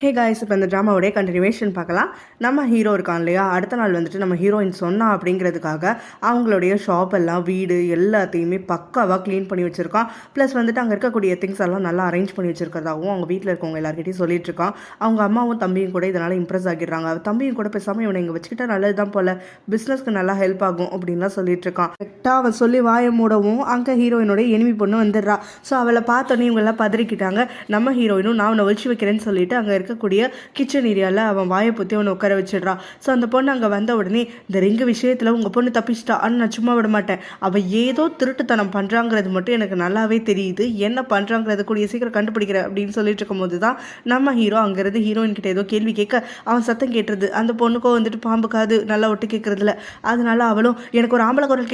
Hey guys, இப்போ இந்த ட்ராமாவோடைய continuation பார்க்கலாம். நம்ம ஹீரோ இருக்கான் இல்லையா, அடுத்த நாள் வந்துட்டு நம்ம ஹீரோயின் சொன்னா அப்படிங்கிறதுக்காக அவங்களுடைய ஷாப் எல்லாம் வீடு எல்லாத்தையுமே பக்காவாக க்ளீன் பண்ணி வச்சுருக்கான். ப்ளஸ் வந்துட்டு அங்கே இருக்கக்கூடிய திங்ஸ் எல்லாம் நல்லா அரேஞ்ச் பண்ணி வச்சுருக்கிறதாகவும் அவங்க வீட்டில் இருக்கவங்க எல்லாருக்கிட்டையும் சொல்லிட்டு இருக்கான். அவங்க அம்மாவும் தம்பியும் கூட இதனால் இம்ப்ரெஸ் ஆகிடுறாங்க. தம்பியும் கூட பேசாமல் இவனை இங்கே வச்சுக்கிட்டா நல்லது தான் போல், பிஸ்னஸ்க்கு நல்லா ஹெல்ப் ஆகும் அப்படின்லாம் சொல்லிட்டு இருக்கான். கரெக்டாக அவன் சொல்லி வாய மூடவும் அங்கே ஹீரோயினோட எனிமி பொண்ணு வந்துடுறா. ஸோ அவளை பார்த்தோன்னே இவங்க எல்லாம் பதறிக்கிட்டாங்க. நம்ம ஹீரோயினும் நான் அவனை ஒழிச்சு வைக்கிறேன்னு சொல்லிட்டு அங்கே இருக்கக்கூடிய கிச்சன் ஏரியாவில் அவன் வாயை பற்றி அவனை உட்கார வச்சிடுறான். ஸோ அந்த பொண்ணு அங்கே வந்த உடனே இந்த ரிங்கு விஷயத்தில் உங்கள் பொண்ணு தப்பிச்சிட்டா, ஆனால் நான் சும்மா விட மாட்டேன், அவள் ஏதோ திருட்டுத்தனம் பண்ணுறாங்கிறது மட்டும் எனக்கு நல்லாவே தெரியுது, என்ன பண்ணுறாங்கிறது கூடிய சீக்கிரம் கண்டுபிடிக்கிறேன் அப்படின்னு சொல்லிட்டு இருக்கும்போது தான் நம்ம ஹீரோ அங்கேருந்து ஹீரோயின் கிட்ட ஏதோ கேள்வி கேட்க அவன் சத்தம் கேட்டுருது. அந்த பொண்ணுக்கோ வந்துட்டு பாம்பு காது நல்லா ஒட்டு கேட்கறதுல, அதனால அவளும் எனக்கு ஒரு ஆம்பளை குரல்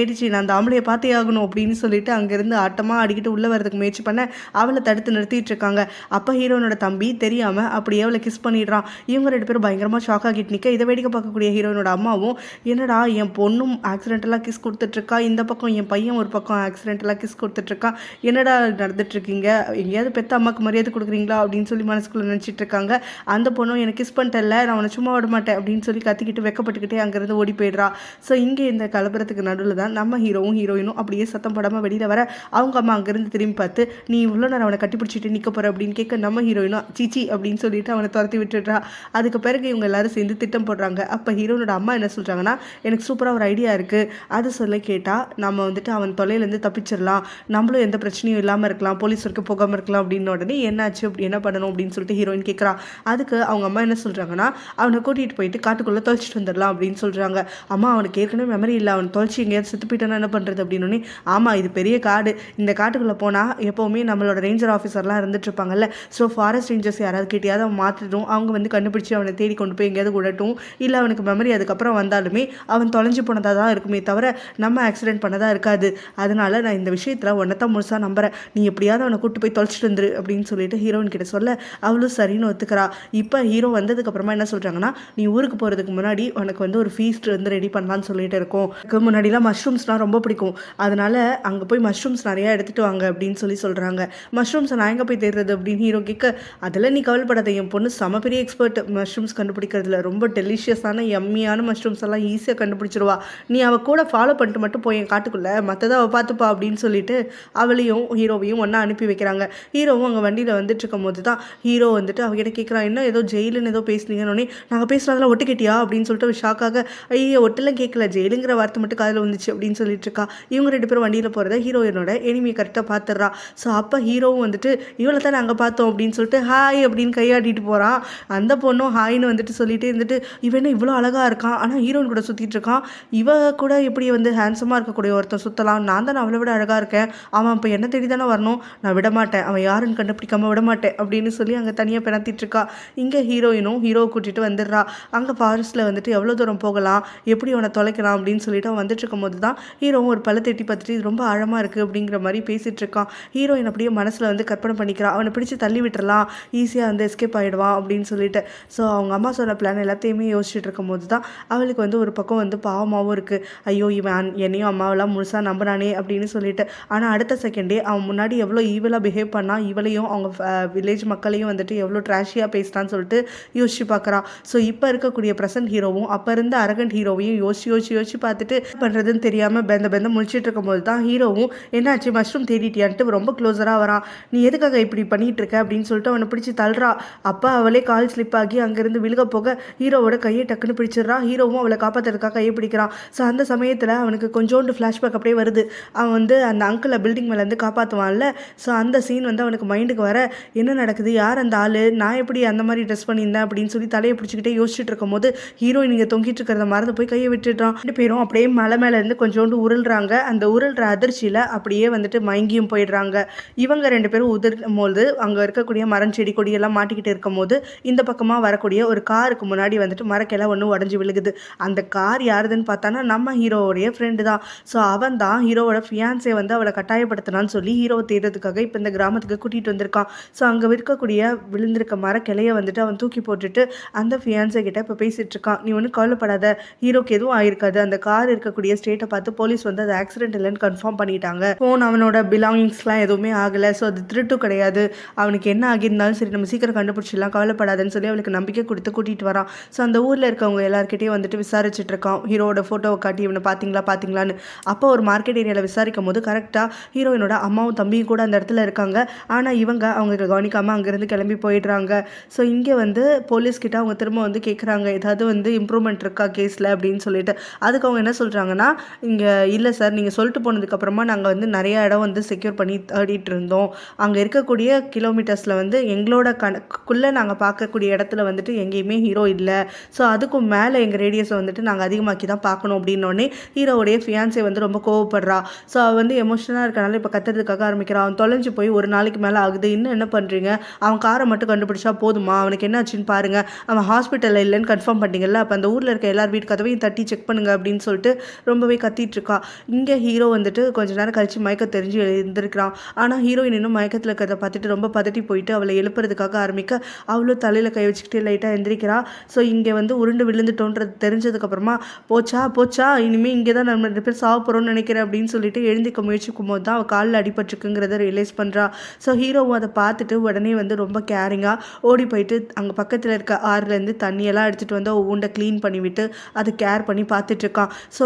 கேட்டுச்சு, நான் அந்த ஆம்பளையை பார்த்தே ஆகணும் அப்படின்னு சொல்லிட்டு அங்கேருந்து ஆட்டமாக அடிக்கிட்டு உள்ளே வரதுக்கு முயற்சி பண்ண அவளை தடுத்து நிறுத்திட்டு இருக்காங்க. அப்போ ஹீரோனோட தம்பி தெரியாமல் அப்படியே அவளை கிஸ் பண்ணிடுறான். இவங்க ரெண்டு பேரும் பயங்கரமாக ஷாக் ஆகிட்டு நிற்க இதை வேடிக்கை பார்க்கக்கூடிய ஹீரோனோட அம்மாவும் என்னடா என் பொண்ணும் ஆக்சிடென்டலாக கிஸ் கொடுத்துட்ருக்கா, இந்த பக்கம் என் பையன் ஒரு பக்கம் ஆக்சிடென்டலாக கிஸ் கொடுத்துட்ருக்கான், என்னடா நடந்துட்டுருக்கீங்க, எங்கேயாவது பெத்த அம்மாவுக்கு மரியாதை கொடுக்குறீங்களா அப்படின்னு சொல்லி மனசுக்குள்ளே நினச்சிட்டு இருக்காங்க. அந்த பொண்ணும் எனக்கு கிஸ் பண்ணிட்டல, நான் அவனை சும்மா விட மாட்டேன் அப்படின்னு சொல்லி கத்திக்கிட்டு வெக்கப்பட்டுக்கிட்டே அங்கேருந்து ஓடி போயிடுறா. ஸோ இங்கே இந்த கலப்பரத்துக்கு நடுவில் தான் நம்ம ஹீரோவும் ஹீரோயினும் அப்படியே சத்தம் படாமல் வெளியில் வர அவங்க அம்மா அங்கேருந்து திரும்பி பார்த்து நீ இவ்வளோ நேரம் அவனை கட்டிப்பிடிச்சிட்டு நிற்க போகிற அப்படின்னு கேட்க நம்ம ஹீரோயினும் சீச்சி அப்படின்னு சொல்லிட்டு அவனை துரத்தி விட்டுடுறா. அதுக்கு பிறகு இவங்க எல்லாரும் சேர்ந்து திட்டம் போடுறாங்க. அப்போ ஹீரோனோட அம்மா என்ன சொல்கிறாங்கன்னா, எனக்கு சூப்பராக ஒரு ஐடியா இருக்குது, அது சொல்ல கேட்டால் நம்ம வந்துட்டு அவன் தொலைலேருந்து தப்பிச்சிடலாம், நம்மளும் எந்த பிரச்சனையும் இல்லாமல் இருக்கலாம், போலீஸ் வரைக்கும் போகாமல் இருக்கலாம் அப்படின்னு உடனே என்னாச்சு அப்படி என்ன பண்ணணும் அப்படின்னு சொல்லிட்டு ஹீரோயின் கேட்குறா. அதுக்கு அவங்க அம்மா என்ன சொல்கிறாங்கன்னா, அவனை கூட்டிகிட்டு போயிட்டு காட்டுக்குள்ளே தொலைச்சிட்டு வந்துடலாம் அப்படின்னு சொல்கிறாங்க. அம்மா அவனுக்கு ஏற்கனவே மெமரி இல்லை, அவன் தொலைச்சி எங்கேயாவது செத்து போயிட்டானா என்ன பண்ணுறது அப்படின்னு. ஆமாம், இது பெரிய காடு, இந்த காட்டுக்குள்ளே போனால் எப்போவுமே நம்மளோட ரேஞ்சர் ஆஃபீஸர்லாம் இருந்துட்டு இருப்பாங்கல்ல, ஸோ ஃபாரஸ்ட் ரேஞ்சர்ஸ் யாராவது கேட்டியாவது அவன் மாற்றிடும், அவங்க வந்து கண்டுபிடிச்சி அவனை தேடி கொண்டு போய் எங்கேயாவது விடட்டும், இல்லை அவனுக்கு மெமரி அதுக்கப்புறம் வந்தாலுமே அவன் தொலைஞ்சு போனதாக தான் இருக்குமே தவிர நம்ம ஆக்சிடென்ட் பண்ணதாக இருக்காது, அதனால நான் இந்த விஷயத்தில் உன்னை தான் முழுசாக நம்புறேன், நீ எப்படியாவது அவனை கூட்டு போய் தொலைச்சிட்டு வந்துரு அப்படின்னு சொல்லிட்டு ஹீரோயின் கிட்ட சொல்ல அவளும் சரின்னு ஒத்துக்கிறா. இப்போ ஹீரோ வந்ததுக்கப்புறமா என்ன சொல்கிறாங்கன்னா, நீ ஊருக்கு போகிறதுக்கு முன்னாடி உனக்கு வந்து ஒரு ஃபீஸ்ட் வந்து ரெடி பண்ணலான்னு சொல்லிட்டு இருக்கோம், முன்னாடிலாம் மஷ்ரூம்ஸ்லாம் ரொம்ப பிடிக்கும், அதனால அங்கே போய் மஷ்ரூம்ஸ் நிறையா எடுத்துகிட்டு வாங்க அப்படின்னு சொல்கிறாங்க. மஷ்ரூம்ஸை நான் எங்கே போய் தேடுறது அப்படின்னு ஹீரோ கேட்க, அதில் நீ கவலைப்படாத, என் பொண்ணு செம பெரிய எக்ஸ்பர்ட் மஷ்ரூம்ஸ் கண்டுபிடிக்கிறதுல, ரொம்ப டெலிஷியஸான எம்மியான மஷ்ரூம்ஸ் எல்லாம் ஈஸியாக கண்டுபிடிச்சிருவா, நீ அவள் கூட ஃபாலோ பண்ணிட்டு மட்டும் போய் என் காட்டுக்குள்ளே, மற்றதை அவள் பார்த்துப்பா அப்படின்னு சொல்லிட்டு அவளையும் ஹீரோவையும் ஒன்றா அனுப்பி வைக்கிறாங்க. ஹீரோவும் அங்கே வண்டியில் வந்துட்டு இருக்கும் போது தான் ஹீரோ வந்துட்டு அவகிட்ட கேட்குறான், என்ன ஏதோ ஜெயிலுன்னு ஏதோ பேசுனீங்கன்னு. நாங்கள் பேசுகிறதெல்லாம் ஒட்டு கேட்டியா அப்படின்னு சொல்லிட்டு ஷாக்காக, ஐயோ ஒட்டெல்லாம் கேட்கல, ஜெயிலுங்கிற வார்த்தை மட்டும் காதில் வந்துச்சு அப்படின்னு சொல்லிட்டு இருக்கா. இவங்க ரெண்டு பேரும் வண்டியில் போகிறத ஹீரோயினோட எனிமியை கரெக்டாக பார்த்துடுறா. ஸோ அப்போ ஹீரோவும் வந்துட்டு இவளை தான் நாங்கள் பார்த்தோம் அப்படின்னு சொல்லிட்டு ஹாய் அப்படின்னு கையாடிட்டு போகிறான். அந்த பொண்ணும் ஹாய்னு வந்துட்டு சொல்லிட்டு இருந்துட்டு, இவன் என்ன இவ்வளோ அழகாக இருக்கான், ஆனால் ஹீரோயின் கூட சுற்றிட்டு இருக்கான், இவ கூட எப்படி வந்து ஹேண்ட்ஸமாக இருக்கக்கூடிய ஒருத்தன் சுற்றலாம், நான் தான் அவளை விட அழகாக இருக்கேன், அவன் இப்போ என்ன தேடி தானே வரணும், நான் விட மாட்டேன், அவன் யாருன்னு கண்டுபிடிக்காமல் விட மாட்டேன் அப்படின்னு சொல்லி அங்கே தனியாக பிணத்திட்டு இருக்கா. இங்கே ஹீரோயினும் ஹீரோவை கூட்டிகிட்டு வந்துடுறா. அங்கே ஃபாரஸ்ட்டில் வந்துட்டு எவ்வளோ தூரம் போகலாம், எப்படி அவனை தொலைக்கலாம் அப்படின்னு சொல்லிட்டு அவன் வந்துட்டு இருக்கும் போது தான் ஹீரோவும் ஒரு பழத்தை எட்டி பார்த்துட்டு இது ரொம்ப ஆழமாக இருக்குது அப்படிங்கிற மாதிரி பேசிகிட்டு இருக்கான். ஹீரோயின் அப்படியே மனசில் வந்து கற்பனை பண்ணிக்கிறான், அவனை பிடிச்சி தள்ளி விட்டுறலாம், ஈஸியாக வந்து எஸ்கேப் ஆகிடுவான் அப்படின்னு சொல்லிட்டு. ஸோ அவங்க அம்மா சொன்ன பிளான் எல்லாத்தையுமே யோசிச்சுட்டு இருக்கும் போது தான் அவளுக்கு வந்து ஒரு பக்கம் வந்து பாவமாகவும் இருக்குது, ஐயோ இவன் என்னையும் அம்மாவெல்லாம் முழுசாக நம்பினானே அப்படின்னு சொல்லிட்டு. ஆனால் அடுத்த செகண்டே அவன் முன்னாடி எவ்வளோ ஈவலாக பிஹேவ் பண்ணால், இவளையும் அவங்க வில்லேஜ் மக்களையும் வந்துட்டு எவ்வளோ ட்ராஷியாக பேசிட்டான்னு சொல்லிட்டு யோசிச்சு பார்க்குறான். ஸோ இப்போ இருக்கக்கூடிய ப்ரெசன்ட் ஹீரோவும் அப்போ இருந்த அரகண்ட் ஹீரோவையும் யோசிச்சு பார்த்துட்டு பண்ணுறதுன்னு தெரியாமல் பெந்த முழிச்சிட்டு இருக்கும் போது தான் ஹீரோவும் என்னாச்சு மஷ்ரூம் தேடிட்டியான்ட்டு ரொம்ப க்ளோஸராக வரான். நீ எதுக்காக இப்படி பண்ணிகிட்டு இருக்க அப்படின்னு சொல்லிட்டு அவனை பிடிச்சி தள்ளுறா. அப்போ அவளே கால் ஸ்லிப் ஆகி அங்கேருந்து விழுக போக ஹீரோவோட கையை டக்குன்னு பிடிச்சிடுறா. ஹீரோவும் அவளை காப்பாற்றுறதுக்காக கையை பிடிக்கிறான். ஸோ அந்த சமயத்தில் அவனுக்கு கொஞ்சோண்டு ஃப்ளாஷ்பேக் அப்படியே வருது. அவன் வந்து அந்த அங்கிளை பில்டிங் மேலேருந்து காப்பாற்றுவான்ல, ஸோ அந்த சீன் வந்து அவனுக்கு மைண்டுக்கு வர, என்ன நடக்குது, யார் அந்த ஆள், நான் எப்படி அந்த மாதிரி ட்ரெஸ் பண்ணியிருந்தேன் அப்படின்னு சொல்லி தலையை பிடிச்சிக்கிட்டே யோசிச்சுட்டு இருக்கும் போது ஹீரோயின் இங்கே தொங்கிட்டு இருக்கிறத மறந்து போய் கையை விட்டுடுறான். ரெண்டு பேரும் அப்படியே மலை மேலேருந்து கொஞ்சோண்டு உருள்றாங்க. அந்த உருள்ற அதிர்ச்சியில் அப்படியே வந்துட்டு மயங்கியும் போயிடுறாங்க. இவங்க ரெண்டு பேரும் உதிரும் போது அங்கே இருக்கக்கூடிய மரம் செடி கொடியெல்லாம் மாட்டிக்கிட்டு இருக்கும் போது இந்த பக்கமாக வரக்கூடிய ஒரு காருக்கு முன்னாடி வந்துட்டு மரக்கெல்லாம் ஒன்று உடஞ்சி விழுகுது. அந்த கார் யாருதுன்னு பார்த்தானா நம்ம ஹீரோவுடைய ஃப்ரெண்டு தான். ஸோ அவன் தான் ஹீரோவோட ஃபியான்ஸை வந்து அவளை கட்டாயப்படுத்தினான்னு சொல்லி ஹீரோவை தேடுறதுக்காக இப்போ இந்த கிராமத்துக்கு கூட்டிகிட்டு வந்திருக்கான். ஸோ அங்கே இருக்கக்கூடிய விழுந்திருக்க மரக்கிளையை வந்துட்டு அவன் தூக்கி போட்டுட்டு அந்த ஃபியான்ஸை கிட்ட இப்போ பேசிகிட்டு இருக்கான். நீ ஒன்றும் கவலைப்படாத, ஹீரோக்கு எதுவும் ஆயிருக்காது, அந்த கார் இருக்கக்கூடிய ஸ்டேட்டை பார்த்து போலீஸ் வந்து அது ஆக்சிடென்ட் இல்லைன்னு கன்ஃபார்ம் பண்ணிட்டாங்க, ஃபோன் அவனோட பிலாங்கிங்ஸ்லாம் எதுவுமே ஆகலை, ஸோ அது திருட்டும் கிடையாது, அவனுக்கு என்ன ஆகியிருந்தாலும் சரி சரி நம்ம சீக்கிரம் கண்டுபிடிச்சிடலாம், கவலைப்படாதுன்னு சொல்லி அவளுக்கு நம்பிக்கை கொடுத்து கூட்டிகிட்டு வரான். ஸோ அந்த ஊரில் இருக்கவங்க எல்லாருக்கிட்டையும் வந்துட்டு விசாரிச்சுட்டு இருக்கான். ஹீரோட ஃபோட்டோவை காட்டி இவனை பார்த்தீங்களான்னு. அப்போ ஒரு மார்க்கெட் ஏரியாவில் விசாரிக்கும் போது கரெக்டாக ஹீரோயினோட அம்மாவும் தம்பியும் கூட அந்த இடத்துல இருக்காங்க. ஆனால் இவங்க அவங்க கவனிக்காமல் அங்கேருந்து கிளம்பி போயிடுறாங்க. ஸோ இங்கே வந்து போலீஸ்கிட்ட அவங்க திரும்ப வந்து கேட்குறாங்க, ஏதாவது வந்து இம்ப்ரூவ்மெண்ட் இருக்கா கேஸில் அப்படின்னு சொல்லிட்டு. அதுக்கு அவங்க என்ன சொல்கிறாங்கன்னா, இங்கே இல்லை சார், நீங்கள் சொல்லிட்டு போனதுக்கப்புறமா நாங்கள் வந்து நிறைய இடம் வந்து செக்யூர் பண்ணி தேடிட்டு இருந்தோம். அங்கே இருக்கக்கூடிய கிலோமீட்டர்ஸில் வந்து எங்களோட கணக்குள்ளே நாங்கள் பார்க்கக்கூடிய இடத்துல வந்துட்டு எங்கேயுமே ஹீரோ இல்லை. ஸோ அதுக்கும் மேலே எங்கள் ரேடியஸை வந்துட்டு நாங்கள் அதிகமாக்கி தான் பார்க்கணும் அப்படின்னோடனே ஹீரோவுடைய ஃபியான்ஸே வந்து ரொம்ப கோவப்படுறா. ஸோ அவள் வந்து எமோஷனலாக இருக்கனால இப்போ கத்துறதுக்காக ஆரம்பிக்கிறான். அவன் தொலைஞ்சு போய் ஒரு நாளைக்கு மேலே ஆகுது, இன்னும் என்ன பண்ணுறீங்க, அவன் காரை மட்டும் கண்டுபிடிச்சா போதுமா, அவனுக்கு என்ன ஆச்சுன்னு பாருங்கள், அவன் ஹாஸ்பிட்டலில் இல்லைன்னு கன்ஃபார்ம் பண்ணிட்டீங்கல்ல, அப்போ அந்த ஊரில் இருக்க எல்லார் வீட்டு கதவையும் தட்டி செக் பண்ணுங்க அப்படின்னு சொல்லிட்டு ரொம்பவே கத்திட்டு இருக்கா. இங்கே ஹீரோ வந்துட்டு கொஞ்ச நேரம் கழிச்சு மயக்க தெரிஞ்சு எழுந்திருக்கிறான். ஆனால் ஹீரோயின் இன்னும் மயக்கத்தில் இருக்கிறத பார்த்துட்டு ரொம்ப பதட்டி போயிட்டு அவளை எழுப்புறதுக்காக ஆரம்பிக்க அவளும் தலையில் கை வச்சுக்கிட்டு லைட்டாக எந்திரிக்கிறா. ஸோ இங்கே வந்து உருண்டு விழுந்துட்டோன்றது தெரிஞ்சதுக்கப்புறமா போச்சா இனிமேல் இங்கே தான் நம்ம 2 பேர் சாவ போகிறோம்னு நினைக்கிறேன் அப்படின்னு சொல்லிட்டு எழுந்திக்க முயற்சிக்கும் போது தான் அவள் காலில் அடிபட்டுருக்குங்கிறத ரியலைஸ் பண்ணுறா. ஸோ ஹீரோவும் அதை பார்த்துட்டு உடனே வந்து ரொம்ப கேரிங்காக ஓடி போயிட்டு அங்கே பக்கத்தில் இருக்க ஆறுலேருந்து தண்ணியெல்லாம் எடுத்துகிட்டு வந்து ஊண்டை க்ளீன் பண்ணிவிட்டு அதை கேர் பண்ணி பார்த்துட்ருக்கான். ஸோ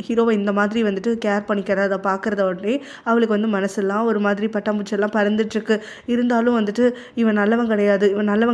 ஹீரோவை இந்த மாதிரி வந்துட்டு கேர் பண்ணிக்கிற அதை பார்க்குறத உடனே அவளுக்கு வந்து மனசெல்லாம் ஒரு மாதிரி பட்டாம்பூச்செல்லாம் பறந்துட்டுருக்கு. இருந்தாலும் வந்துட்டு இவன் நல்லவன்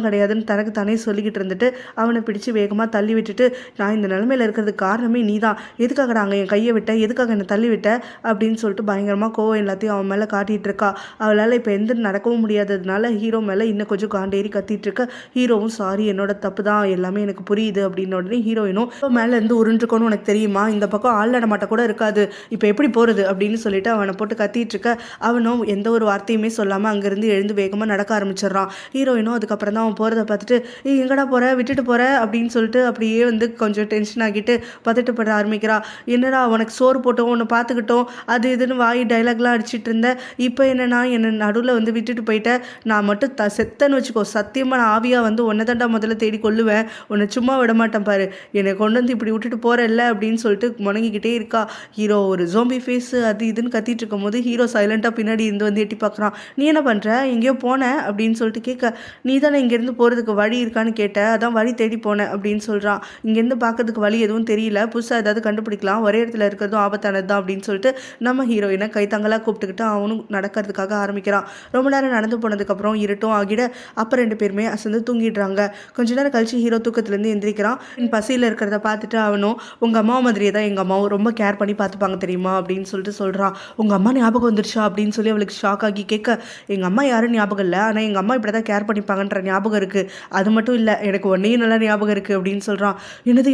கிடையாதுன்னு தனக்கு தானே சொல்லிக்கிட்டு இருந்துட்டு அவனை பிடிச்சி வேகமாக தள்ளி விட்டுட்டு, நான் இந்த நிலைமையில் இருக்கிறதுக்கு காரணமே நீ தான், எதுக்காக நாங்கள் என் கையை விட்ட, எதுக்காக என்னை தள்ளி விட்ட அப்படின்னு சொல்லிட்டு பயங்கரமாக கோவம் எல்லாத்தையும் அவன் மேலே காட்டிகிட்டு இருக்கா. அவளால் இப்போ எந்த நடக்கவும் முடியாததுனால ஹீரோ மேலே இன்னும் கொஞ்சம் காண்டேறி கத்திட்டு இருக்க. ஹீரோவும் சாரி, என்னோட தப்பு தான், எல்லாமே எனக்கு புரியுது அப்படின்னு உடனே ஹீரோயினும் மேலேருந்து உருண்டுக்கணும்னு உனக்கு தெரியுமா, இந்த பக்கம் ஆள் நடமாட்ட கூட இருக்காது, இப்போ எப்படி போகிறது அப்படின்னு சொல்லிட்டு அவனை போட்டு கத்திட்டு இருக்க. அவனும் எந்த ஒரு வார்த்தையுமே சொல்லாமல் அங்கேருந்து எழுந்து வேகமாக நடக்க ஆரம்பிச்சிடுறான். ஹீரோயினும் அதுக்கப்புறம் தான் அவன் போகிறத பார்த்துட்டு, எங்கடா போகிற, விட்டுட்டு போகிற அப்படின்னு சொல்லிட்டு அப்படியே வந்து கொஞ்சம் டென்ஷன் ஆகிட்டு பதட்டப்பட ஆரம்பிக்கிறா. என்னடா உனக்கு சோறு போட்டோம், உன்னை பார்த்துக்கிட்டோம், அது இதுன்னு வாய் டைலாக்லாம் அடிச்சிட்டு இருந்தேன், இப்போ என்னன்னா என்னை நடுவில் வந்து விட்டுட்டு போயிட்டேன், நான் மட்டும் செத்தன்னு வச்சுக்கோ, சத்தியமாக நான் ஆவியாக வந்து உன்னை தாண்டா முதல்ல தேடி கொள்ளுவேன், உன்னை சும்மா விட மாட்டேன் பாரு, என்னை கொண்டு வந்து இப்படி விட்டுட்டு போகிறல்ல அப்படின்னு சொல்லிட்டு முணங்கிக்கிட்டே இருக்கா. ஹீரோ ஒரு ஜோம்பி ஃபேஸ் அது இதுன்னு கத்திட்டு இருக்கும் போது ஹீரோ சைலண்டாக பின்னாடி இருந்து வந்து எட்டி பார்க்குறான். நீ என்ன பண்ணுற, எங்கேயோ போனேன் அப்படின்னு சொல்லிட்டு கேட்க, நீ தானே இங்கேருந்து போகிறதுக்கு வழி இருக்கான்னு கேட்ட, அதான் வழி தேடி போனேன் அப்படின்னு சொல்கிறான். இங்கேருந்து பார்க்கறதுக்கு வழி எதுவும் தெரியல, புதுசாக ஏதாவது கண்டுபிடிக்கலாம், ஒரே இடத்துல இருக்கிறதும் ஆபத்தானது தான் அப்படின்னு சொல்லிட்டு நம்ம ஹீரோயினை கைத்தங்களாக கூப்பிட்டுக்கிட்டு அவனும் நடக்கிறதுக்காக ஆரம்பிக்கிறான். ரொம்ப நேரம் நடந்து போனதுக்கப்புறம் இருட்டும் ஆகிட அப்போ 2 பேருமே அசந்து தூங்கிடுறாங்க. கொஞ்ச நேரம் கழிச்சு ஹீரோ தூக்கத்துலேருந்து எந்திரிக்கிறான். பசியில் இருக்கிறத பார்த்துட்டு அவனும், உங்கள் அம்மா மாதிரியே தான் எங்கள் அம்மாவும் ரொம்ப கேர் பண்ணி பார்த்துப்பாங்க தெரியுமா அப்படின்னு சொல்லிட்டு சொல்கிறான். உங்கள் அம்மா ஞாபகம் வந்துருச்சா அப்படின்னு சொல்லி அவளுக்கு ஷாக் ஆகி கேட்க, எங்கள் அம்மா யாரும் ஞாபகம் இல்லை, ஆனால் எங்கள் அம்மா இப்படி தான் கேர் பண்ணிப்பாங்கன்ற ஞாபகம் இருக்குது, அது மட்டும் இல்லை எனக்கு ஒன்றையும் நல்லா ஞாபகம் இருக்குது அப்படின்னு சொல்கிறான்.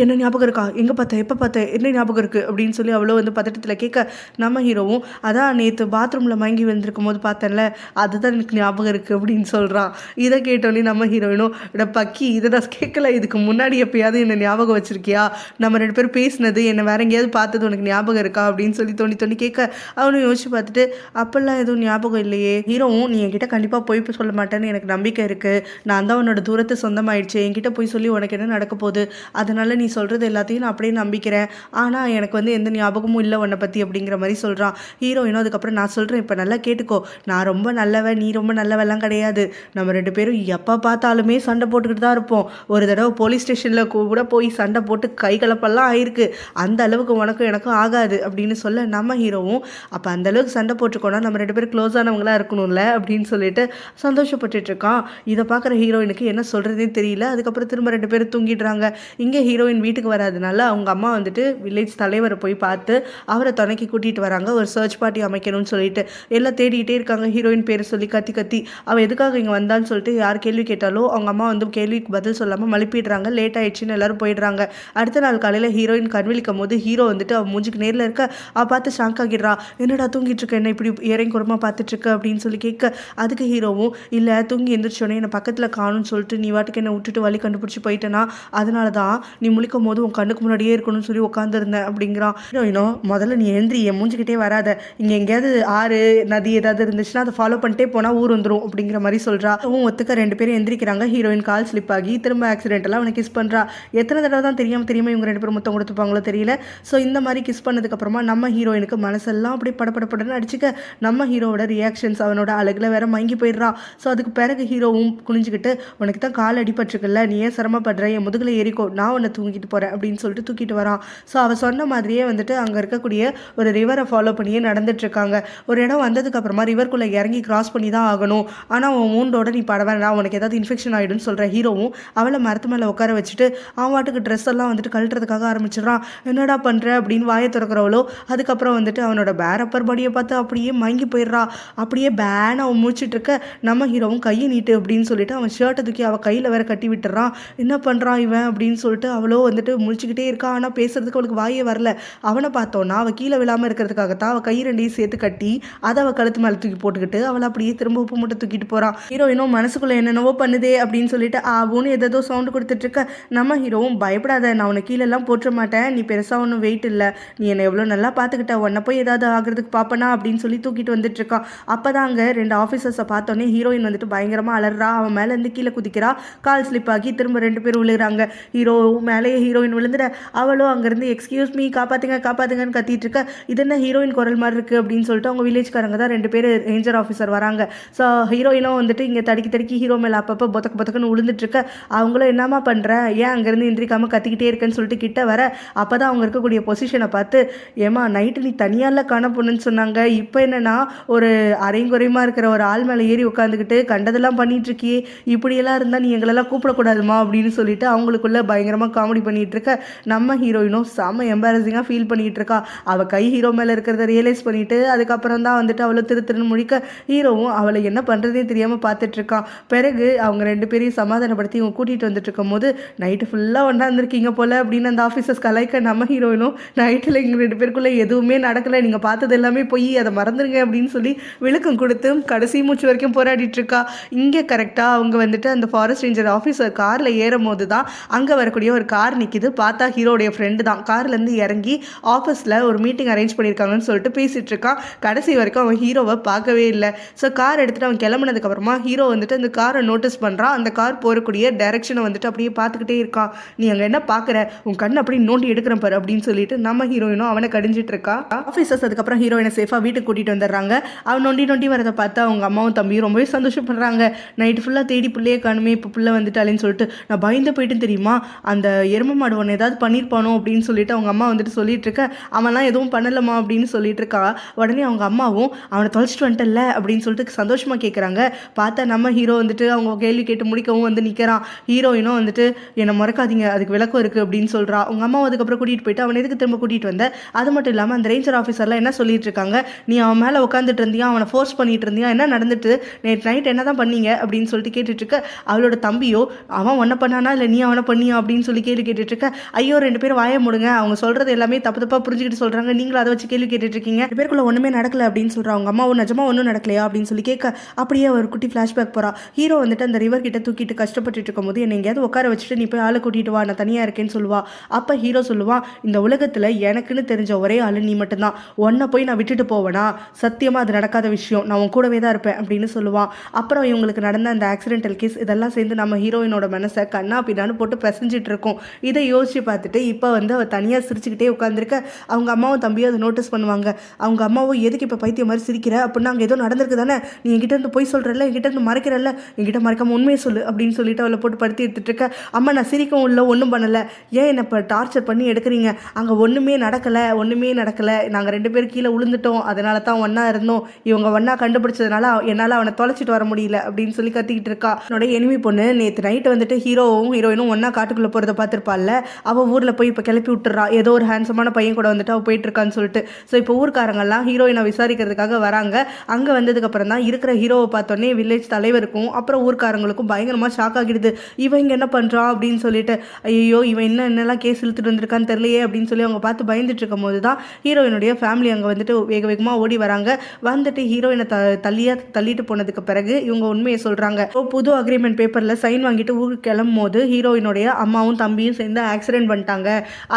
என்ன ஞாபகம் இருக்கா, எங்கே பார்த்தேன், எப்போ பார்த்தேன், என்ன ஞாபகம் இருக்குது அப்படின்னு சொல்லி அவ்வளோ வந்து பதட்டத்தில் கேட்க, நம்ம ஹீரோவும் அதான் நேற்று பாத்ரூமில் மயங்கி வந்திருக்கும் போது பார்த்தேன்ல, அதுதான் எனக்கு ஞாபகம் இருக்குது அப்படின்னு சொல்கிறான். இதை கேட்டோன்னே நம்ம ஹீரோயினும், பக்கி இதை நான் கேட்கல, இதுக்கு முன்னாடி எப்பயாவது என்னை ஞாபகம் வச்சிருக்கியா, நம்ம 2 பேரும் பேசினது, என்னை வேற எங்கேயாவது பார்த்தது உனக்கு ஞாபகம் இருக்கா அப்படின்னு சொல்லி தோண்டி கேட்க, அவனும் யோசிச்சு பார்த்துட்டு அப்பெல்லாம் எதுவும் ஞாபகம் இல்லையே. ஹீரோவும், நீ என்கிட்ட கண்டிப்பாக போய் சொல்ல மாட்டேன்னு எனக்கு நம்பிக்கை இருக்குது, நான் தான் உன்னோட தூரத்தை சொந்தமாயிடுச்சு, என்கிட்ட போய் சொல்லி உனக்கு என்ன நடக்க போகுது, அதனால் நீ சொல்கிறது எல்லாத்தையும் நான் அப்படியே நம்பிக்கிறேன், ஆனால் எனக்கு வந்து எந்த ஞாபகமும் இல்லை உன்னை பற்றி அப்படிங்கிற மாதிரி சொல்கிறான். ஹீரோயினும் அதுக்கப்புறம், நான் சொல்கிறேன் இப்போ நல்லா கேட்டுக்கோ, நான் ரொம்ப நல்லவன், நீ ரொம்ப நல்லவெல்லாம் கிடையாது, நம்ம 2 பேரும் எப்போ பார்த்தாலுமே சண்டை போட்டுக்கிட்டு தான் இருப்போம், ஒரு தடவை போலீஸ் ஸ்டேஷனில் கூட போய் சண்டை போட்டு கை கலப்பெல்லாம் ஆயிருக்கு, அந்த அளவுக்கு உனக்கும் எனக்கும் ஆகாது அப்படின்னு சொல்ல, நம்ம ஹீரோவும் அப்போ அந்த அளவுக்கு சண்டை போட்டுக்கோனா நம்ம 2 பேரும் க்ளோஸ் ஆனவங்களாக இருக்கணும்ல அப்படின்னு சொல்லிட்டு சந்தோஷப்பட்டுட்டு இருக்கான். இதை பார்க்குற ஹீரோயினுக்கு என்ன சொல்கிறதே தெரியல. அதுக்கப்புறம் திரும்ப 2 பேரும் தூங்கிடுறாங்க. இங்கே ஹீரோயின் வீட்டுக்கு வராதனால அவங்க அம்மா வந்துட்டு வில்லேஜ் தலைவரை போய் பார்த்து அவரை துணைக்கி கூட்டிகிட்டு வராங்க, ஒரு சர்ச் பார்ட்டி அமைக்கணும்னு சொல்லிட்டு எல்லாம் தேடிக்கிட்டே இருக்காங்க. ஹீரோயின் பேரை சொல்லி கத்தி அவள் எதுக்காக இங்கே வந்தான்னு சொல்லிட்டு யார் கேள்வி கேட்டாலும் அவங்க அம்மா வந்து கேள்விக்கு பதில் சொல்லாமல் மழுப்பிடுறாங்க. லேட் ஆயிடுச்சுன்னு எல்லாரும் போயிடுறாங்க. அடுத்த நாள் காலையில் ஹீரோயின் கண் விழிக்கும் போது ஹீரோ வந்துட்டு அவள் மூஞ்சுக்கு நேரில் இருக்க அவள் பார்த்து ஷாக் ஆகிடுறா. என்னடா தூங்கிட்டு இருக்க, என்ன இப்படி இறங்கி குறமாக பார்த்துட்டு இருக்க அப்படின்னு சொல்லி கேட்க, அதுக்கு ஹீரோவும், இல்லை தூங்கி எந்திரிச்சோன்னே என்னை பக்கத்தில் காணும்னு சொல்லிட்டு நீ வாட்டுக்கு என்னை விட்டுட்டு வழி கண்டுபிடிச்சி போயிட்டேனா, அதனால தான் நீ முழிக்கும் போது உன் கண்ணுக்கு முன்னாடியே இருக்கணும்னு சொல்லி உட்காந்துருந்தேன் அப்படிங்கிறான். ஹீரோயினும், முதல்ல நீ எழுந்திரி, என் மூஞ்சிக்கிட்டே வராத, இங்கே எங்கேயாவது ஆறு நதி ஏதாவது இருந்துச்சுன்னா அதை ஃபாலோ பண்ணிட்டே போனால் ஊர் வந்துடும் அப்படிங்கிற மாதிரி சொல்கிறா. ஒத்துக்க 2 பேரும் எந்திரிக்கிறாங்க. ஹீரோயின் கால் ஸ்லிப் ஆகி திரும்ப ஆக்சிடென்டெல்லாம் அவனை கிஸ் பண்ணுறா. எத்தனை தடவை தான் தெரியாமல் இவங்க 2 பேரும் முத்தம் கொடுத்துப்பாங்களோ தெரியல. ஸோ இந்த மாதிரி கிஸ் பண்ணதுக்கப்புறமா நம்ம ஹீரோயினுக்கு மனசெல்லாம் அப்படி படப்படன்னு அடிச்சுக்க, நம்ம ஹீரோவோட ரியாக்ஷன்ஸ் அவனோட அழகில் வேற மயங்கி போயிடுறா. ஸோ அதுக்கு பிறகு ஹீரோவும் குனிஞ்சுக்கிட்டு, உனக்கு தான் கால் அடிபட்டிருக்குல்ல, நீ ஏன் சிரமப்படுற, என் முதுகில் ஏறிக்கோ, நான் உன்னை தூக்கிட்டு போகிறேன் அப்படின்னு சொல்லிட்டு தூக்கிட்டு வரான். ஸோ அவள் சொன்ன மாதிரியே வந்துட்டு அங்கே இருக்கக்கூடிய ஒரு ரிவரை ஃபாலோ பண்ணியே நடந்துட்டுருக்காங்க. ஒரு இடம் வந்ததுக்கப்புறமா ரிவர்க்குள்ளே இறங்கி கிராஸ் பண்ணி தான் ஆகணும். ஆனால் உன் மூண்டோட நீ பட வேண்டாம், உனக்கு ஏதாவது இன்ஃபெக்ஷன் ஆகிடும்னு சொல்கிற ஹீரோவும் அவளை மரத்து மேலே உட்கார வச்சுட்டு அவன் வாட்டுக்கு ட்ரெஸ் எல்லாம் வந்துட்டு கழட்டுறதுக்காக ஆரம்பிச்சிடறான். என்னடா பண்ணுற அப்படின்னு வாயை திறக்கிறவளோ அதுக்கப்புறம் வந்துட்டு அவனோட பேரப்பர் பாடியை பார்த்து அப்படியே மயங்கி போயிடுறா. அப்படியே பேன் அவன் முடிச்சிட்டு இருக்க நம்ம ஹீரோவும் கையை நீட்டு அப்படின்னு சொல்லிட்டு அவன் ஷர்ட்டை தூக்கி அவள் கையில் வேற கட்டி விட்டுறான். என்ன பண்ணுறான் இவன் அப்படின்னு சொல்லிட்டு அவளோ வந்துட்டு முழிச்சுக்கிட்டே இருக்கா. ஆனால் பேசுறதுக்கு அவளுக்கு வாயே வரல. அவனை பார்த்தோன்னா அவள் கீழே விழாமல் இருக்கிறதுக்காகத்தான் அவள் கை ரெண்டையும் சேர்த்து கட்டி அதை அவள் கழுத்து மேலே தூக்கி போட்டுக்கிட்டு அவளை அப்படியே திரும்ப உப்பு மூட்டை தூக்கிட்டு போகிறான். ஹீரோயினும் மனசுக்குள்ளே என்னென்னவோ பண்ணுதே அப்படின்னு சொல்லிட்டு ஆவுன்னு ஏதோ சவுண்டு கொடுத்துட்டு இருக்க நம்ம ஹீரோவும் பயப்படாத, நான் உன்னை கீழெல்லாம் போட்டுற மாட்டேன், நீ பெருசாக ஒன்றும் வெயிட் இல்லை, நீ என்னை எவ்வளோ நல்லா பார்த்துக்கிட்ட, உன்னை போய் ஏதாவது ஆகிறதுக்கு பார்ப்பனா அப்படின்னு சொல்லி தூக்கிட்டு வந்துட்டு இருக்கான். அப்போ தான் அங்கே 2 ஆஃபீஸர்ஸை பார்த்தோன்னே ஹீரோயின் வந்துட்டு பயங்கரமாக அலறா. அவன் மேலே இருந்து கீழே குதிக்கிறா. கால் ஸ்லிப் ஆகி திரும்ப 2 பேர் விழுகிறாங்க. ஹீரோ மேலேயே ஹீரோயின் விழுந்துட அவளோ அங்கேருந்து எக்ஸ்கியூஸ் மீ காப்பாற்றுங்க காப்பாற்றுங்கன்னு கத்திட்டு இருக்க. இது என்ன ஹீரோயின் குரல் மாதிரி இருக்குது அப்படின்னு சொல்லிட்டு அவங்க வில்லேஜ்காரங்க தான் 2 பேர் ரேஞ்சர் ஆஃபீஸர் வராங்க. ஸோ ஹீரோயினும் வந்துட்டு இங்கே தடுக்கி ஹீரோ மேலே அப்பப்போ பொத்தக்குன்னு விழுந்துட்டு இருக்க. அவங்களும் என்னமா பண்ணுற, ஏன் அங்கேருந்து எந்திரிக்காமல் கத்திக்கிட்டே இருக்கேன்னு சொல்லிட்டு கிட்ட வர அப்போ தான் அவங்க இருக்கக்கூடிய பொசிஷனை பார்த்து, ஏமா நைட்டு நீ தனியால காண பொண்ணுன்னு சொன்னாங்க, இப்போ என்னன்னா ஒரு அரைங்குறையுமா இருக்கிற ஒரு ஆள் மேலே ஏறி உட்காந்துக்கிட்டு கண்டதெல்லாம் பண்ணிட்டு இருக்கியே, இப்படியெல்லாம் இருந்தால் நீ எங்களெல்லாம் கூப்பிடக்கூடாதுமா அப்படின்னு சொல்லிட்டு அவங்களுக்குள்ள பயங்கரமாக காமெடி பண்ணிட்டு இருக்க. நம்ம ஹீரோயினும் செம்ம எம்பாரசிங்காக ஃபீல் பண்ணிட்டு இருக்கா. அவள் கை ஹீரோ மேலே இருக்கிறத ரியலைஸ் பண்ணிட்டு அதுக்கப்புறம் தான் வந்துட்டு அவளை திருன்னு முழிக்க ஹீரோவும் அவளை என்ன பண்ணுறதே தெரியாமல் பார்த்துட்டு இருக்கான். பிறகு அவங்க 2 பேரையும் சமாதானப்படுத்தி இவங்க கூட்டிகிட்டு வந்துட்டு இருக்கும் போது, நைட்டு ஃபுல்லாக ஒன்றா இருந்திருக்கீங்க போல அப்படின்னு அந்த ஆஃபீஸர்ஸ் கலாய்க்க நம்ம ஹீரோயினும், நைட்டில் எங்கள் 2 பேருக்குள்ளே எதுவுமே நடக்கலை, நீங்கள் பார்த்தது எல்லாமே போய் அதை மறந்துடுங்க அப்படின்னு சொல்லி விளக்கம் கொடுத்து கடைசி மூச்சு வரைக்கும் போராடிட்டு இருக்கா. இங்கே கரெக்டாக அவங்க வந்துட்டு அந்த ஃபாரஸ்ட் ரேஞ்சர் ஆஃபீஸர் காரில் ஏறும் போது தான் அங்கே வரக்கூடிய ஒரு கார் நிற்கிது. பார்த்தா ஹீரோடைய ஃப்ரெண்டு தான். கார்லேருந்து இறங்கி ஆஃபீஸில் ஒரு மீட்டிங் அரேஞ்ச் பண்ணியிருக்காங்கன்னு சொல்லிட்டு பேசிகிட்டு இருக்கான். கடைசி வரைக்கும் அவன் ஹீரோவை பார்க்கவே இல்லை. ஸோ கார் எடுத்துகிட்டு அவன் கிளம்புனதுக்கப்புறமா ஹீரோ வந்துட்டு அந்த காரை நோட்டீஸ் பண்ணுறான். அந்த கார் போகக்கூடிய டைரக்ஷனை வந்துட்டு அப்படியே பார்த்துக்கிட்டே இருக்கான். நீ அங்கே என்ன பார்க்குற, உன் கண் அப்படி நோண்டி எடுக்கிறேன் பாரு அப்படின்னு சொல்லிட்டு நம்ம ஹீரோயினும் அவனை கடிஞ்சிட்டு இருக்கா. ஆஃபீஸர்ஸ் அதுக்கப்புறம் ஹீரோயினை சேஃபாக வீட்டுக்கு கூட்டிகிட்டு வந்துடுறாங்க. அவன் நொண்டி வரதை பார்த்து அவங்க அம்மாவும் தம்பியும் ரொம்பவே சந்தோஷப்படுறாங்க. நைட்டு ஃபுல்லாக தேடி பிள்ளையே காணுமே, இப்போ பிள்ளை வந்துட்டாலேன்னு சொல்லிட்டு நான் பயந்து போயிட்டு தெரியுமா, அந்த எருமை மாடு ஒன்று ஏதாவது பண்ணியிருப்பானோ அப்படின்னு சொல்லிட்டு அவங்க அம்மா வந்துட்டு சொல்லிட்டு இருக்க. அவன்லாம் எதுவும் பண்ணலமா அப்படின்னு சொல்லிட்டு இருக்கா. உடனே அவங்க அம்மாவும் அவனை தொலைச்சிட்டு வந்துட்டல அப்படின்னு சொல்லிட்டு சந்தோஷமாக கேட்குறாங்க. பார்த்தா நம்ம ஹீரோ வந்துட்டு அவங்க கேள்வி கேட்டு முடிக்கவும் வந்து நிற்கிறான். ஹீரோயினும் வந்துட்டு என்னை மறக்காதீங்க, அதுக்கு விளக்கம் இருக்குது அப்படின்னு சொல்கிறா. அவங்க அம்மா அதுக்கப்புறம் கூட்டிகிட்டு போயிட்டு அவனை எதுக்கு திரும்ப கூட்டிகிட்டு வந்த, அது மட்டும் இல்லாமல் அந்த ரேஞ்சர் ஆஃபீஸர்லாம் என்ன சொல்லிட்டு இருக்காங்க, நீ அவன் மேலே உட்காந்துட்டு இருந்தியா, அவனை ஃபோர்ஸ் பண்ணிட்டு இருந்தியா, என்ன நடந்துட்டு, நேற்று நைட் என்ன தான் பண்ணீங்க அப்படின்னு சொல்லிட்டு கேட்டுட்டு இருக்க. அவளோட தம்பியோ அவன் ஒன்றை பண்ணானா இல்லை நீ அவனை பண்ணியா அப்படின்னு சொல்லி கேள்வி கேட்டுட்டு இருக்க. ஐயோ 2 பேரும் வாய முடுங்க, அவங்க சொல்கிறது எல்லாமே தப்பாக புரிஞ்சுக்கிட்டு சொல்கிறாங்க, நீங்களும் அதை வச்சு கேள்வி கேட்டுட்டு இருக்கீங்க, 2 பேருக்குள்ள ஒன்றுமே நடக்கல அப்படின்னு சொல்கிறாங்க. அவங்க அம்மாவும் நிஜமா ஒன்றும் நடக்கலையா அப்படின்னு சொல்லி கேட்க. அப்படியே ஒரு குட்டி ஃப்ளாஷ்பேக் போகிறா. ஹீரோ வந்துட்டு அந்த ரிவர் கிட்ட தூக்கிட்டு கஷ்டப்பட்டு இருக்கும் போது என்னை எங்கேயாவது உட்கார வச்சுட்டு நீ போய் ஆளை கூட்டிட்டு வா, நான் தனியாக இருக்கேன்னு சொல்லுவா. அப்போ ஹீரோ சொல்லுவான், இந்த உலகத்தில் எனக்குன்னு தெரிஞ்ச ஒரே ஆள் நீ மட்டும்தான், உன்னை போய் நான் விட்டுட்டு போவேனா, சத்தியமாக அது நடக்காத விஷயம், நான் உன் கூடவே தான் இருப்பேன் அப்படின்னு சொல்லுவான். அப்புறம் இவங்களுக்கு நடந்த அந்த ஆக்சிடென்டல் கேஸ் இதெல்லாம் சேர்ந்து நம்ம ஹீரோயினோட மனசை கண்ணா பின்னான்னு போட்டு பிசைஞ்சிட்டு இருக்கோம். இதை யோசிச்சு பார்த்துட்டு இப்போ வந்து அவள் தனியாக சிரிச்சுக்கிட்டே உட்காந்துருக்க. அவங்க அம்மாவும் தம்பியும் அதை நோட்டீஸ் பண்ணுவாங்க. அவங்க அம்மாவும் எதுக்கு இப்போ பைத்தியம் மாதிரி சிரிக்கிற, அப்படின்னா அங்கே ஏதோ நடந்திருக்கு தானே, நீ என்கிட்ட இருந்து போய் சொல்கிறல்ல, என்கிட்ட இருந்து மறைக்கிறல்ல, என்கிட்ட மறைக்காம உண்மையை சொல்லு அப்படின்னு சொல்லிட்டு அவளை போட்டு படுத்தி எடுத்துட்டு இருக்க. அம்மா நான் சிரிக்கவும் இல்லை ஒன்றும் பண்ணலை, ஏன் என்னை இப்போ டார்ச்சர் பண்ணி எடுக்கிறீங்க, அங்கே ஒன்றுமே நடக்கலை நாங்கள் 2 பேர் கீழே விழுந்துட்டோம், அதனால தான் ஒன்றா இருந்தோம், இவங்க ஒன்றா கண்டுபிடிச்சதுனால என்னால் அவனை தொலைச்சிட்டு வர முடியல அப்படின்னு சொல்லி கத்திக்கிட்டு இருக்கா. என்னோட எனிமி பொண்ணு நேற்று நைட்டு வந்துட்டு ஹீரோவும் ஹீரோயினும் ஒன்றா காட்டுக்குள்ளே போகிறத பார்த்துருப்பாள்ல, அவள் ஊரில் போய் இப்போ கிளப்பி விட்டுறா, ஏதோ ஒரு ஹேண்ட்ஸமான பையன் கூட வந்துட்டு அவள் போயிட்டு இருக்கான்னு சொல்லிட்டு. ஸோ இப்போ ஊர்க்காரங்கெல்லாம் ஹீரோயினை விசாரிக்கிறதுக்காக வராங்க. அங்கே வந்ததுக்கப்புறம் தான் இருக்கிற ஹீரோவை பார்த்தோன்னே வில்லேஜ் தலைவருக்கும் அப்புறம் ஊர்க்காரங்களுக்கும் பயங்கரமாக ஷாக் ஆகிடுது. இவன் இங்கே என்ன பண்ணுறான் அப்படின்னு சொல்லிட்டு, ஐயோ இவன் என்னெல்லாம் கேஸ் இழுத்துட்டு வந்திருக்கான்னு தெரியலையே அப்படின்னு சொல்லி அவங்க பார்த்து பயந்துட்டு இருக்கும் போது தான் ஹீரோயினுடைய ஃபேமிலி அங்கே வந்துட்டு வேகமாக ஓடி வராங்க. வந்துட்டு ஹீரோயினை தள்ளிட்டு போனதுக்கு பிறகு இவங்க உண்மையை சொல்கிறாங்க. புது அக்ரிமெண்ட் பேப்பரில் சைன் வாங்கிட்டு ஊருக்கு கிளம்பும் போது ஹீரோயினுடைய அம்மாவும் தம்பியும் சேர்ந்து ஆக்சிடென்ட் பண்ணிட்டாங்க,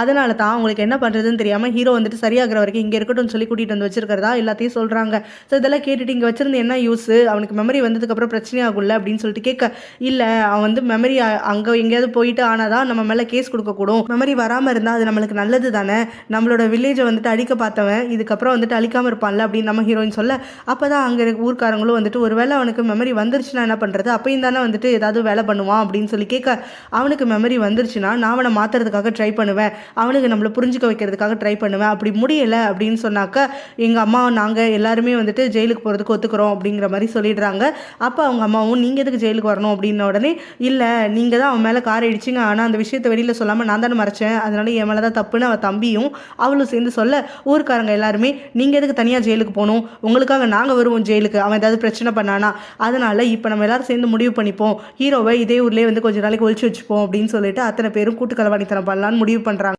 அதனால தான் அவங்களுக்கு என்ன பண்ணுறதுன்னு தெரியாமல் ஹீரோ வந்துட்டு சரியாகிற வரைக்கும் இங்கே இருக்கட்டும்னு சொல்லி கூட்டிகிட்டு வந்து வச்சிருக்கிறதா எல்லாத்தையும் சொல்கிறாங்க. ஸோ இதெல்லாம் கேட்டுட்டு இங்கே வச்சிருந்து என்ன யூஸ், அவனுக்கு மெமரி வந்ததுக்கப்புறம் பிரச்சனை ஆகும்ல அப்படின்னு சொல்லிட்டு கேட்க, இல்லை அவன் வந்து மெமரி அங்கே எங்கேயாவது போயிட்டு ஆனால் தான் நம்ம மேலே கேஸ் கொடுக்கக்கூடும், மெமரி வராமல் இருந்தால் அது நம்மளுக்கு நல்லது தானே, நம்மளோட வில்லேஜை வந்துட்டு அழிக்க பார்த்தவன் இதுக்கப்புறம் வந்துட்டு அழிக்காமல் இருப்பான்ல அப்படின்னு நம்ம ஹீரோயின் சொல்ல. அப்போ தான் அங்கே ஊர்க்காரங்களும் வந்துட்டு ஒருவேளை அவனுக்கு மெமரி வந்துருச்சுன்னா என்ன பண்ணுறது, அப்பயும் தானே வந்துட்டு ஏதாவது வேலை பண்ணுவான் அப்படின்னு சொல்லி கேட்க, அவனுக்கு மெமரி வந்துருச்சுன்னா நான் அவனை மாற்றுறதுக்காக ட்ரை பண்ணுவேன், அவனுக்கு நம்மளை புரிஞ்சுக்க வைக்கிறதுக்காக ட்ரை பண்ணுவேன், அப்படி முடியலை அப்படின்னு சொன்னாக்க எங்கள் அம்மா நாங்கள் எல்லாருமே வந்துட்டு ஜெயிலுக்கு போகிறதுக்கு ஒத்துக்கிறோம் அப்படிங்கிற மாதிரி சொல்லிடுறாங்க. அப்போ அவங்க அம்மாவும் நீங்கள் எதுக்கு ஜெயிலுக்கு வரணும் அப்படின்ன உடனே, இல்லை நீங்கள் தான் அவன் மேலே கார் அடிச்சிங்க, ஆனால் அந்த விஷயத்தை வெளியில் சொல்லாமல் நான் தானே மறைச்சேன், அதனால என் மேலே தான் தப்புன்னு அவள் தம்பியும் அவளும் சேர்ந்து சொல்ல, ஊருக்காரங்க எல்லாருமே நீங்கள் எதுக்கு தனியாக ஜெயிலுக்கு போகணும், உங்களுக்காக நாங்கள் வருவோம் ஜெயிலுக்கு, அவன் ஏதாவது பிரச்சனை பண்ணானா, அதனால இப்போ நம்ம எல்லாரும் சேர்ந்து முடிவு பண்ணிப்போம், ஹீரோவை இதே ஊர்லேயே வந்து கொஞ்ச நாளைக்கு ஒழிச்சு வச்சுப்போம் அப்படின்னு சொல்லிட்டு அத்தனை பேரும் கூட்டு களவாணித்தனம் பண்ணலான்னு முடிவு பண்ணுறாங்க.